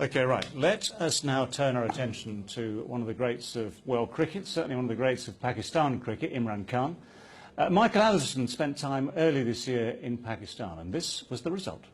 OK, right. Let us now turn our attention to one of the greats of world cricket, certainly one of the greats of Pakistan cricket, Imran Khan. Michael Anderson spent time earlier this year in Pakistan, and this was the result.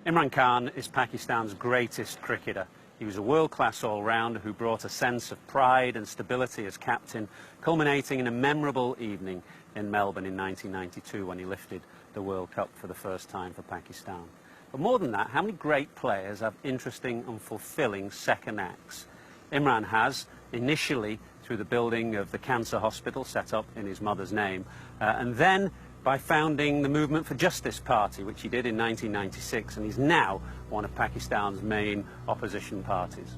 Imran Khan is Pakistan's greatest cricketer. He was a world-class all-rounder who brought a sense of pride and stability as captain, culminating in a memorable evening in Melbourne in 1992 when he lifted the World Cup for the first time for Pakistan. But more than that, how many great players have interesting and fulfilling second acts? Imran has, initially through the building of the cancer hospital set up in his mother's name, and then by founding the Movement for Justice Party, which he did in 1996, and he's now one of Pakistan's main opposition parties.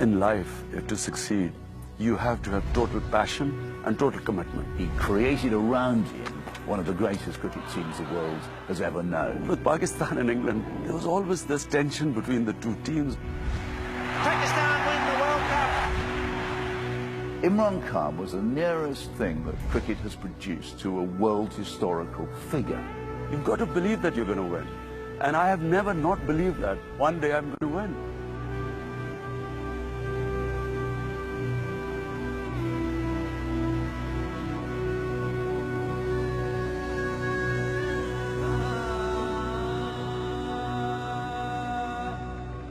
In life, to succeed, you have to have total passion and total commitment. He created around him one of the greatest cricket teams the world has ever known. With Pakistan and England, there was always this tension between the two teams. Pakistan win the World Cup. Imran Khan was the nearest thing that cricket has produced to a world historical figure. You've got to believe that you're going to win. And I have never not believed that one day I'm going to win.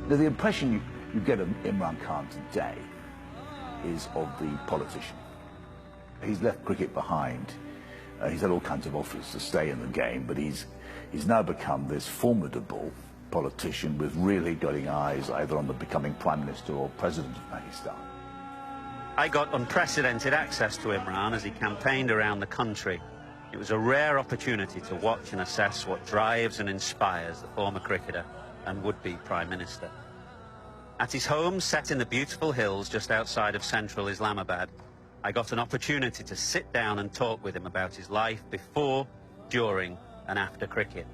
Now, the impression you get of Imran Khan today is of the politician. He's left cricket behind. He's had all kinds of offers to stay in the game, but he's now become this formidable politician with really glowing eyes either on the becoming Prime Minister or President of Pakistan. I got unprecedented access to Imran as he campaigned around the country. It was a rare opportunity to watch and assess what drives and inspires the former cricketer and would-be Prime Minister. At his home, set in the beautiful hills just outside of central Islamabad, I got an opportunity to sit down and talk with him about his life before, during and after cricket.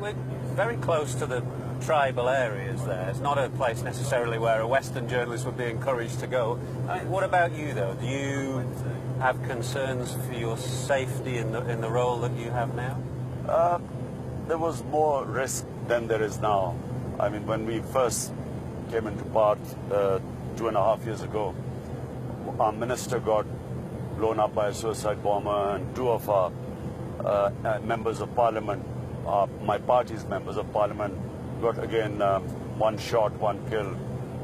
We're very close to the tribal areas there. It's not a place necessarily where a Western journalist would be encouraged to go. What about you, though? Do you have concerns for your safety in the role that you have now? There was more risk than there is now. I mean, when we first came into power 2.5 years ago, our minister got blown up by a suicide bomber, and two of our members of parliament, my party's members of parliament, got again one shot, one killed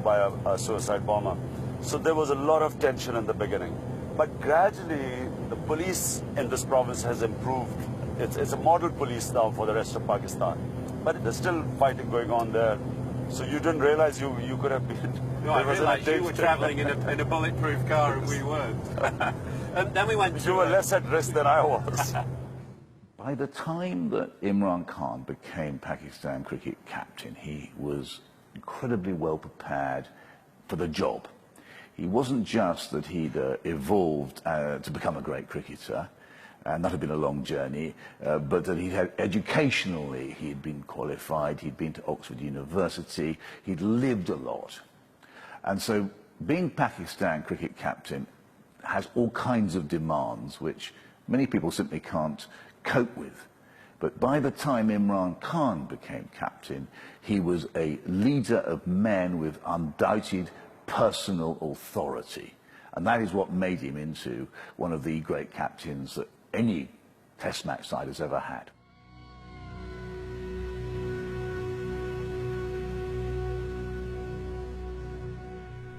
by a suicide bomber. So there was a lot of tension in the beginning. But gradually, the police in this province has improved. It's a model police now for the rest of Pakistan. But there's still fighting going on there. So you didn't realize you could have been... No, I realized you were travelling in a bulletproof car and we weren't. And then we went to... You were less at risk than I was. By the time that Imran Khan became Pakistan cricket captain, he was incredibly well prepared for the job. He wasn't just that he'd evolved to become a great cricketer, and that had been a long journey, but that he had educationally, he'd been qualified, he'd been to Oxford University, he'd lived a lot. And so being Pakistan cricket captain has all kinds of demands which many people simply can't cope with. But by the time Imran Khan became captain, he was a leader of men with undoubted personal authority. And that is what made him into one of the great captains that any Test match side has ever had.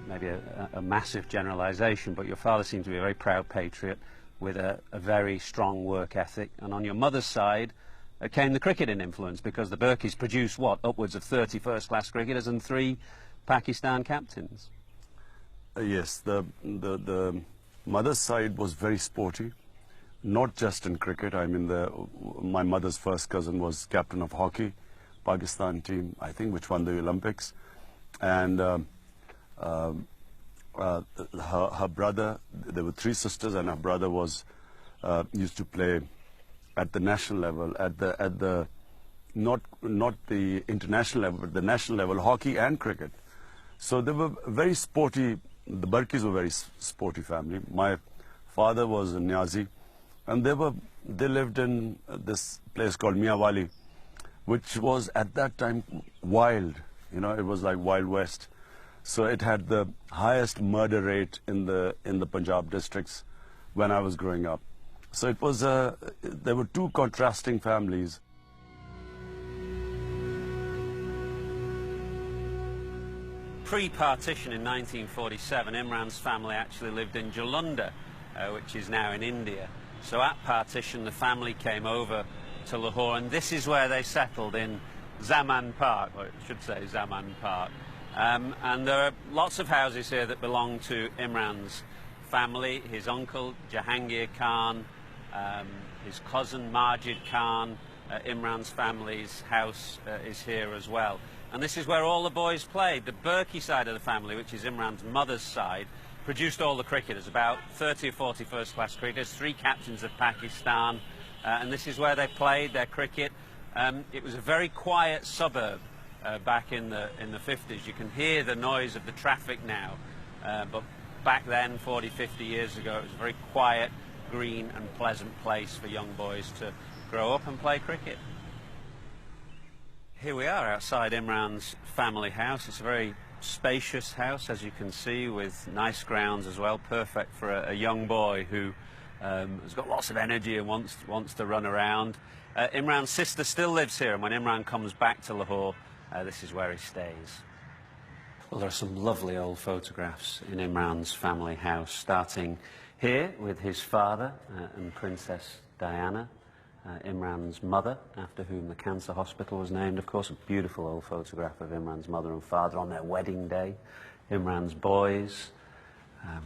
Maybe a massive generalisation, but your father seemed to be a very proud patriot with a very strong work ethic. And on your mother's side came the cricketing influence, because the Burkees produced, what, upwards of 30 first-class cricketers and 3 Pakistan captains. Yes, the mother's side was very sporty, not just in cricket. I mean, my mother's first cousin was captain of hockey, Pakistan team, I think, which won the Olympics. And her brother, there were 3 sisters, and her brother was used to play at the national level, at the not the international level, but the national level, hockey and cricket. So they were very sporty. The Burkees were a very sporty family. My father was a Niazi, and they were they lived in this place called Miawali, which was at that time wild. You know, it was like Wild West. So it had the highest murder rate in the Punjab districts when I was growing up. So it was there were two contrasting families. Pre-partition in 1947, Imran's family actually lived in Jalandhar, which is now in India. So at partition, the family came over to Lahore, and this is where they settled in Zaman Park, or I should say Zaman Park. And there are lots of houses here that belong to Imran's family, his uncle Jahangir Khan, his cousin Majid Khan. Imran's family's house is here as well. And this is where all the boys played. The Burki side of the family, which is Imran's mother's side, produced all the cricketers, about 30 or 40 first-class cricketers, 3 captains of Pakistan, and this is where they played their cricket. It was a very quiet suburb back in the 50s. You can hear the noise of the traffic now, but back then, 40, 50 years ago, it was a very quiet, green and pleasant place for young boys to grow up and play cricket. Here we are outside Imran's family house. It's a very spacious house, as you can see, with nice grounds as well, perfect for a young boy who has got lots of energy and wants to run around. Imran's sister still lives here, and when Imran comes back to Lahore, this is where he stays. Well, there are some lovely old photographs in Imran's family house, starting here with his father and Princess Diana, Imran's mother, after whom the cancer hospital was named. Of course, a beautiful old photograph of Imran's mother and father on their wedding day. Imran's boys.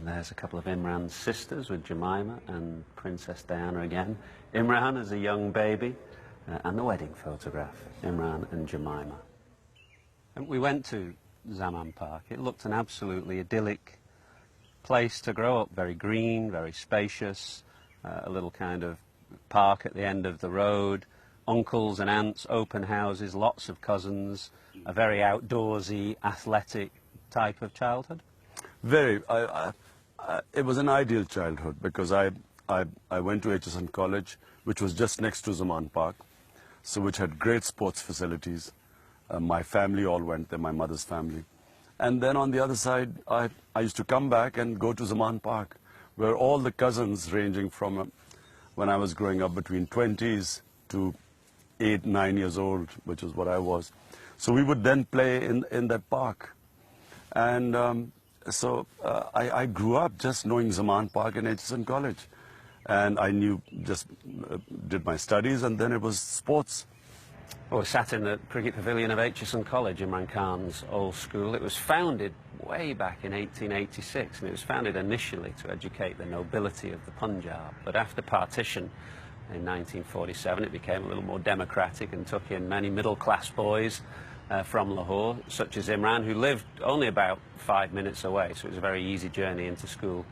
There's a couple of Imran's sisters with Jemima and Princess Diana again. Imran as a young baby, and the wedding photograph, Imran and Jemima. And we went to Zaman Park. It looked an absolutely idyllic place to grow up. Very green, very spacious, a little kind of park at the end of the road, uncles and aunts, open houses, lots of cousins, a very outdoorsy, athletic type of childhood. Very. It was an ideal childhood because I went to HSN College, which was just next to Zaman Park, so which had great sports facilities. My family all went there, my mother's family. And then on the other side, I used to come back and go to Zaman Park, where all the cousins ranging from when I was growing up between 20s to 8, 9 years old, which is what I was. So we would then play in that park. And I grew up just knowing Zaman Park and HSN College. And I did my studies, and then it was sports. Well, we sat in the cricket pavilion of HSN College, Imran Khan's old school. It was founded way back in 1886, and it was founded initially to educate the nobility of the Punjab. But after partition in 1947, it became a little more democratic and took in many middle-class boys from Lahore, such as Imran, who lived only about 5 minutes away, so it was a very easy journey into school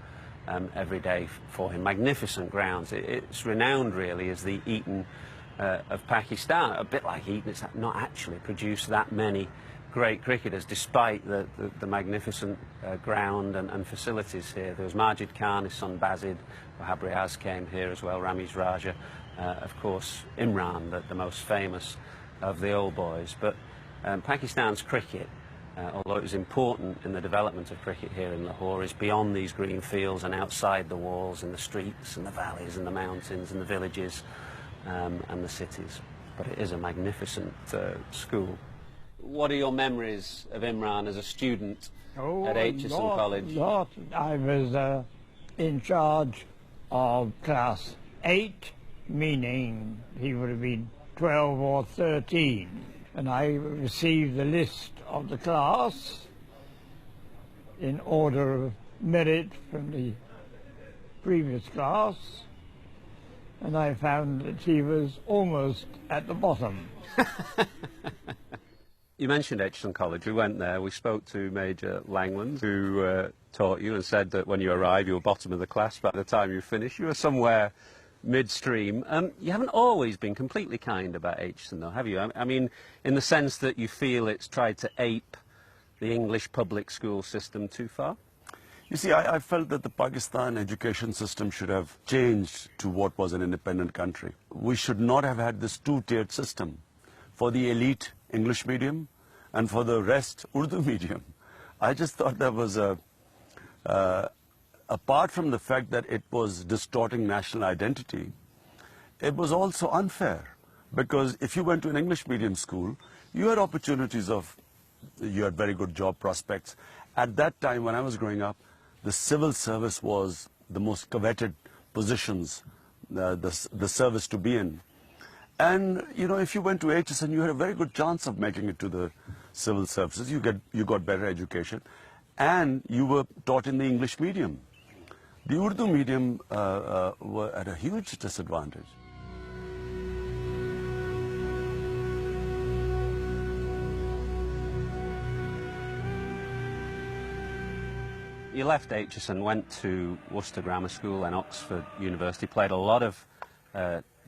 every day for him. Magnificent grounds. It's renowned, really, as the Eton of Pakistan. A bit like Eton, it's not actually produced that many great cricketers, despite the magnificent ground and facilities here. There was Majid Khan, his son Bazid, Wahab Riaz came here as well, Ramiz Raja, of course Imran, the most famous of the old boys. But Pakistan's cricket, although it was important in the development of cricket here in Lahore, is beyond these green fields and outside the walls and the streets and the valleys and the mountains and the villages and the cities. But it is a magnificent school. What are your memories of Imran as a student at HSN College? I was in charge of class 8, meaning he would have been 12 or 13. And I received the list of the class in order of merit from the previous class, and I found that he was almost at the bottom. You mentioned HSN College. We went there. We spoke to Major Langland, who taught you and said that when you arrived, you were bottom of the class. By the time you finished, you were somewhere midstream. You haven't always been completely kind about HSN, though, have you? I mean, in the sense that you feel it's tried to ape the English public school system too far? You see, I felt that the Pakistan education system should have changed to what was an independent country. We should not have had this two-tiered system. For the elite, English medium, and for the rest, Urdu medium. I just thought that was apart from the fact that it was distorting national identity, it was also unfair. Because if you went to an English medium school, you had opportunities you had very good job prospects. At that time, when I was growing up, the civil service was the most coveted positions, the service to be in. And, you know, if you went to HSN, you had a very good chance of making it to the civil services. You got better education, and you were taught in the English medium. The Urdu medium were at a huge disadvantage. You left HSN, went to Worcester Grammar School and Oxford University, played a lot of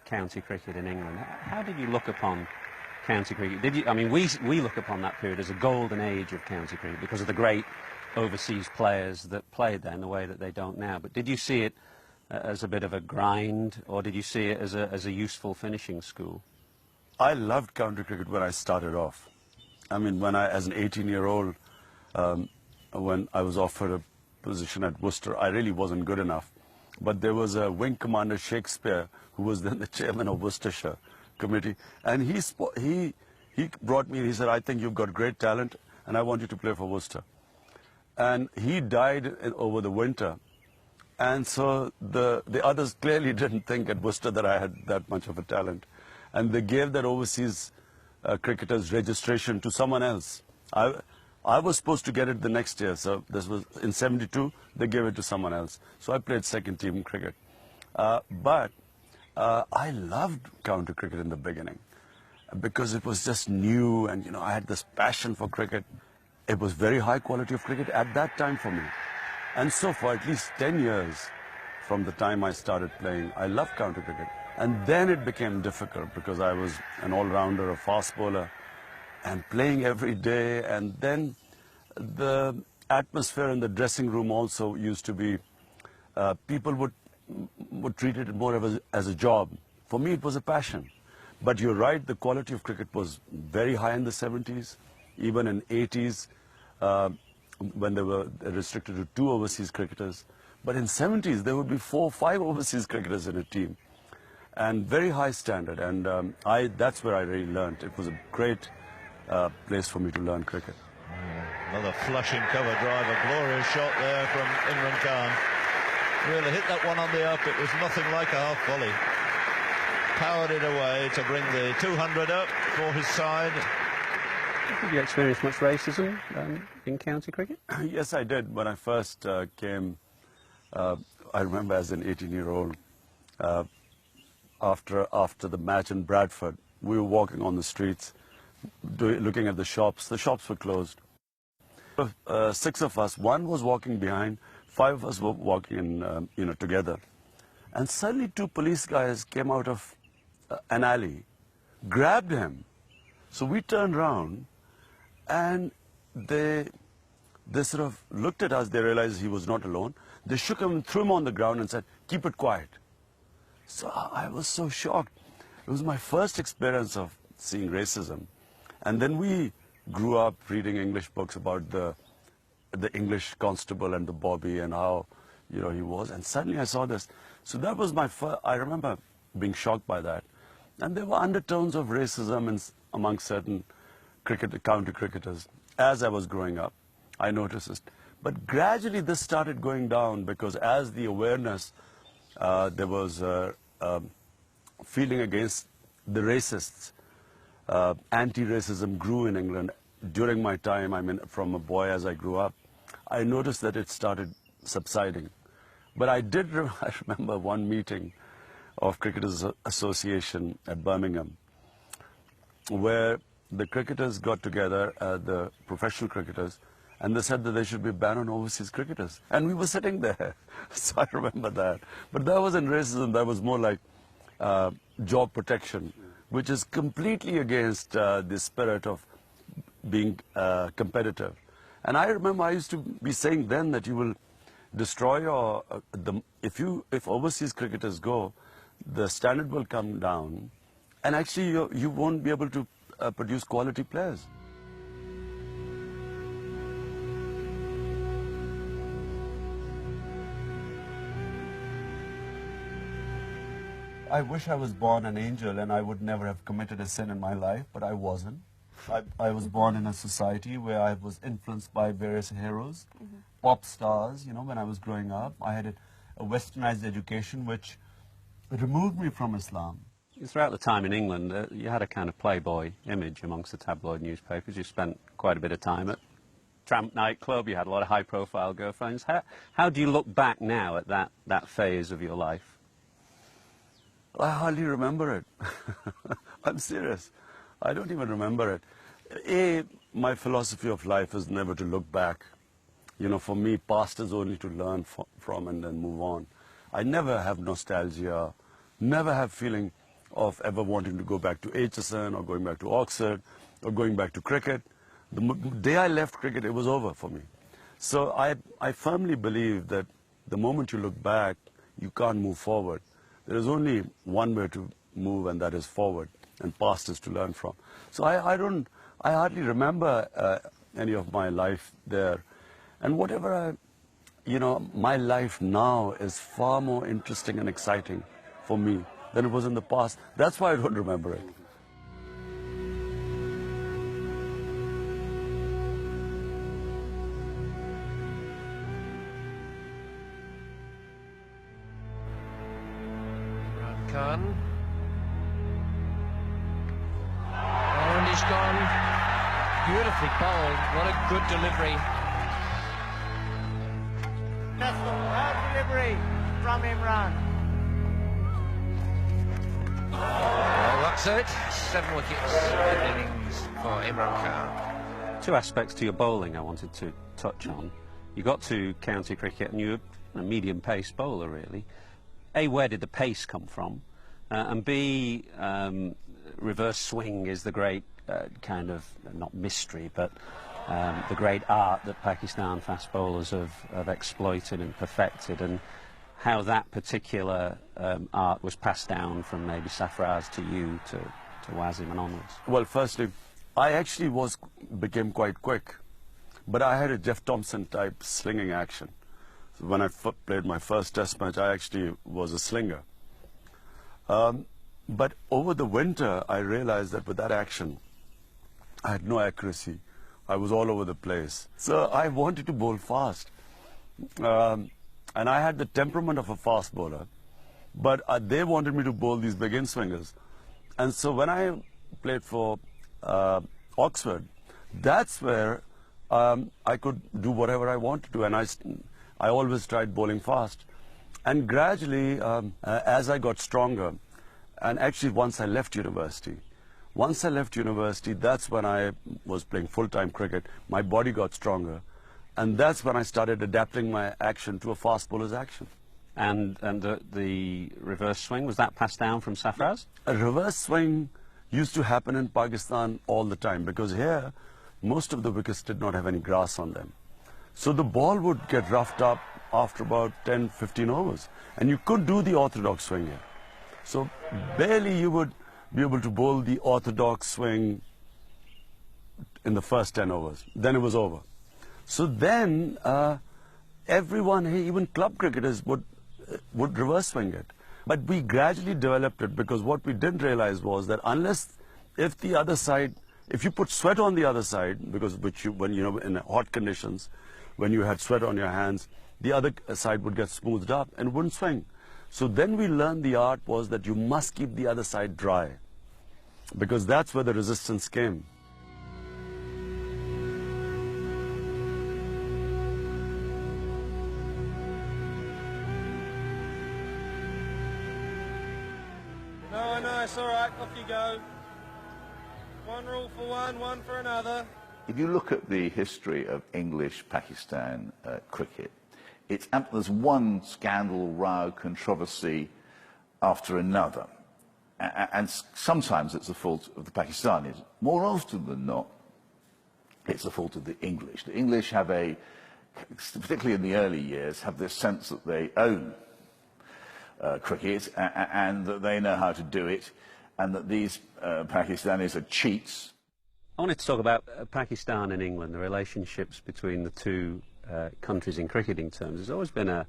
county cricket in England. How did you look upon county cricket? Did you? I mean, we look upon that period as a golden age of county cricket because of the great overseas players that played there in the way that they don't now. But did you see it as a bit of a grind, or did you see it as a useful finishing school? I loved county cricket when I started off. I mean, as an 18-year-old, when I was offered a position at Worcester, I really wasn't good enough. But there was a wing commander, Shakespeare, who was then the chairman of Worcestershire Committee, and he brought me and he said, I think you've got great talent and I want you to play for Worcester. And he died over the winter, and so the others clearly didn't think at Worcester that I had that much of a talent. And they gave that overseas cricketers registration to someone else. I was supposed to get it the next year, so this was in '72, they gave it to someone else. So I played second team cricket. But I loved county cricket in the beginning because it was just new, and you know, I had this passion for cricket. It was very high quality of cricket at that time for me. And so for at least 10 years from the time I started playing, I loved county cricket. And then it became difficult because I was an all-rounder, a fast bowler, and playing every day. And then the atmosphere in the dressing room also used to be, people would treat it more as a job. For me, it was a passion. But you're right, the quality of cricket was very high in the 70s, even in 80s, when they were restricted to 2 overseas cricketers. But in 70s, there would be 4 or 5 overseas cricketers in a team. And very high standard. And that's where I really learned. It was a great place for me to learn cricket. Another flushing cover drive, a glorious shot there from Imran Khan. Really hit that one on the up. It was nothing like a half volley. Powered it away to bring the 200 up for his side. Did you experience much racism in county cricket? Yes, I did. When I first came, I remember as an 18-year-old, after the match in Bradford, we were walking on the streets, looking at the shops. The shops were closed. 6 of us, 1 was walking behind, 5 of us were walking in, together. And suddenly 2 police guys came out of an alley, grabbed him. So we turned around, and they sort of looked at us. They realized he was not alone. They shook him and threw him on the ground and said, "Keep it quiet." So I was so shocked. It was my first experience of seeing racism. And then we grew up reading English books about the English constable and the Bobby and how, he was. And suddenly I saw this. So that was my first, I remember being shocked by that. And there were undertones of racism among certain county cricketers. As I was growing up, I noticed this. But gradually this started going down because as the awareness, there was feeling against the racists. Anti-racism grew in England. During my time, from a boy as I grew up, I noticed that it started subsiding. But I remember one meeting of Cricketers Association at Birmingham, where the cricketers got together, the professional cricketers, and they said that there should be a ban on overseas cricketers. And we were sitting there. So I remember that. But that wasn't racism, that was more like job protection, which is completely against the spirit of being competitive. And I remember I used to be saying then that you will destroy your, if overseas cricketers go, the standard will come down, and actually you won't be able to produce quality players. I wish I was born an angel and I would never have committed a sin in my life, but I wasn't. I was born in a society where I was influenced by various heroes, pop stars, you know, when I was growing up. I had a westernized education which removed me from Islam. Throughout the time in England, you had a kind of playboy image amongst the tabloid newspapers. You spent quite a bit of time at Tramp nightclub, you had a lot of high-profile girlfriends. How do you look back now at that phase of your life? I hardly remember it. I'm serious. I don't even remember it. My philosophy of life is never to look back. You know, for me, past is only to learn from and then move on. I never have nostalgia, never have feeling of ever wanting to go back to HSN or going back to Oxford or going back to cricket. The day I left cricket, it was over for me. So I firmly believe that the moment you look back, you can't move forward. There is only one way to move, and that is forward, and past is to learn from. So I hardly remember any of my life there. And whatever my life now is far more interesting and exciting for me than it was in the past. That's why I don't remember it. Imran Khan. And he's gone. Beautifully bowled. What a good delivery. Delivery from Imran. Well, that's it. 7 wickets in innings for Imran Khan. Two aspects to your bowling I wanted to touch on. You got to county cricket and you were a medium-pace bowler, really. A, where did the pace come from? And B, reverse swing is the great kind of, not mystery, but the great art that Pakistan fast bowlers have exploited and perfected, and how that particular art was passed down from maybe Sarfraz to you to Wasim and onwards. Well, firstly, I actually became quite quick, but I had a Jeff Thompson type slinging action. So when I played my first test match, I actually was a slinger. But over the winter, I realized that with that action, I had no accuracy. I was all over the place. So I wanted to bowl fast. And I had the temperament of a fast bowler. But they wanted me to bowl these big in-swingers. And so when I played for Oxford, that's where I could do whatever I wanted to. And I always tried bowling fast. And gradually, as I got stronger, and actually once I left university, that's when I was playing full-time cricket. My body got stronger. And that's when I started adapting my action to a fast bowler's action. And the reverse swing, was that passed down from Sarfraz? A reverse swing used to happen in Pakistan all the time, because here, most of the wickets did not have any grass on them. So the ball would get roughed up after about 10, 15 overs. And you could do the orthodox swing here. So barely you would be able to bowl the orthodox swing in the first 10 overs. Then it was over. So then everyone, even club cricketers, would reverse swing it. But we gradually developed it, because what we didn't realize was that if the other side, if you put sweat on the other side, because when in hot conditions, when you had sweat on your hands, the other side would get smoothed up and wouldn't swing. So then we learned the art was that you must keep the other side dry, because that's where the resistance came. No, it's all right. Off you go. One rule for one for another. If you look at the history of English-Pakistan cricket, there's one scandal, row, controversy after another. And sometimes it's the fault of the Pakistanis. More often than not, it's the fault of the English. The English have a particularly in the early years, have this sense that they own cricket and that they know how to do it, and that these Pakistanis are cheats. I wanted to talk about Pakistan and England, the relationships between the two countries in cricketing terms. There's always been a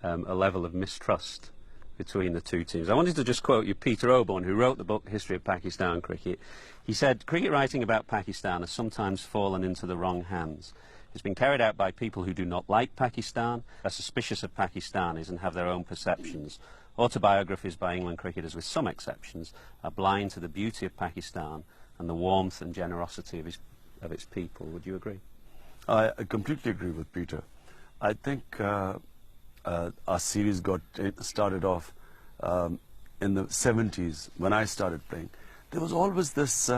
level of mistrust between the two teams. I wanted to just quote you Peter Oborne, who wrote the book History of Pakistan Cricket. He said, "Cricket writing about Pakistan has sometimes fallen into the wrong hands. It's been carried out by people who do not like Pakistan, are suspicious of Pakistanis and have their own perceptions. Autobiographies by England cricketers, with some exceptions, are blind to the beauty of Pakistan and the warmth and generosity of its people." Would you agree? I completely agree with Peter. I think our series got started off in the 70s when I started playing. There was always this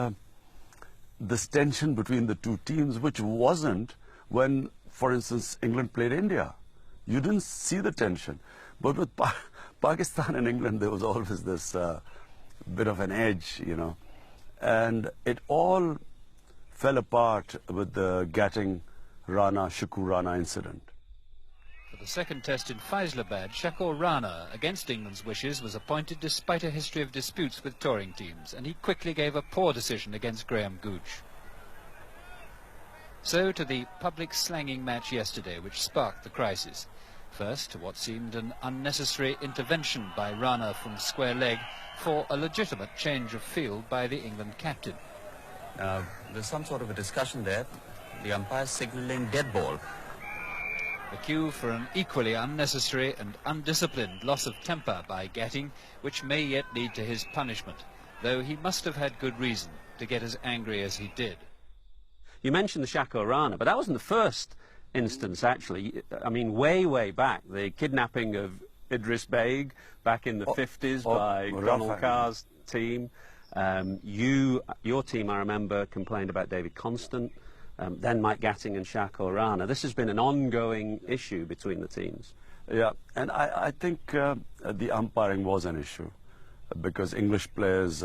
tension between the two teams, which wasn't when, for instance, England played India. You didn't see the tension. But with Pakistan and England, there was always this bit of an edge, you know. And it all fell apart with the Gatting-Rana-Shakur Rana incident. For the second test in Faisalabad, Shakur Rana, against England's wishes, was appointed despite a history of disputes with touring teams, and he quickly gave a poor decision against Graham Gooch. So to the public slanging match yesterday, which sparked the crisis. First, to what seemed an unnecessary intervention by Rana from square leg for a legitimate change of field by the England captain. There's some sort of a discussion there. The umpire's signalling dead ball. The cue for an equally unnecessary and undisciplined loss of temper by Gatting, which may yet lead to his punishment, though he must have had good reason to get as angry as he did. You mentioned the Shakur Rana, but that wasn't the first instance, actually. I mean, way back, the kidnapping of Idris Baig back in the 50s by Donald Carr's team. Your team, I remember, complained about David Constant, then Mike Gatting and Shakur Rana. This has been an ongoing issue between the teams. Yeah, and I think the umpiring was an issue, because English players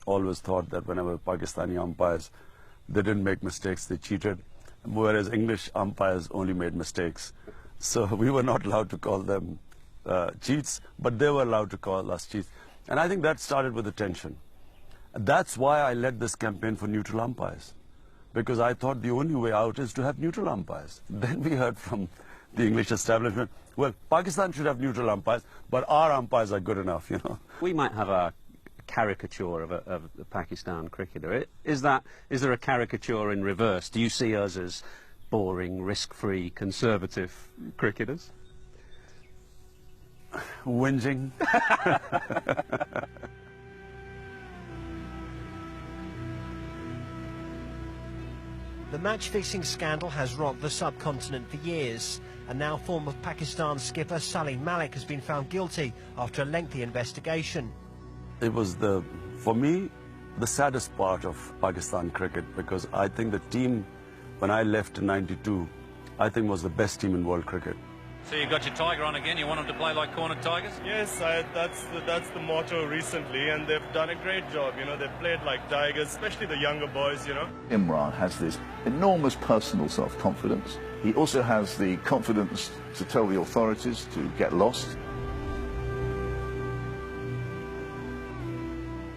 always thought that whenever Pakistani umpires, they didn't make mistakes, they cheated, whereas English umpires only made mistakes. So we were not allowed to call them cheats, but they were allowed to call us cheats. And I think that started with the tension. That's why I led this campaign for neutral umpires, because I thought the only way out is to have neutral umpires. Then we heard from the English establishment, well, Pakistan should have neutral umpires, but our umpires are good enough, you know. We might have a caricature of the Pakistan cricketer. Is there a caricature in reverse? Do you see us as boring, risk-free, conservative cricketers? Whinging. The match-fixing scandal has rocked the subcontinent for years, and now former Pakistan skipper Salim Malik has been found guilty after a lengthy investigation. It was, for me, the saddest part of Pakistan cricket, because I think the team, when I left in '92, I think was the best team in world cricket. So you've got your tiger on again, you want them to play like cornered tigers? Yes, that's the motto recently, and they've done a great job. You know, they've played like tigers, especially the younger boys, you know. Imran has this enormous personal self-confidence. He also has the confidence to tell the authorities to get lost.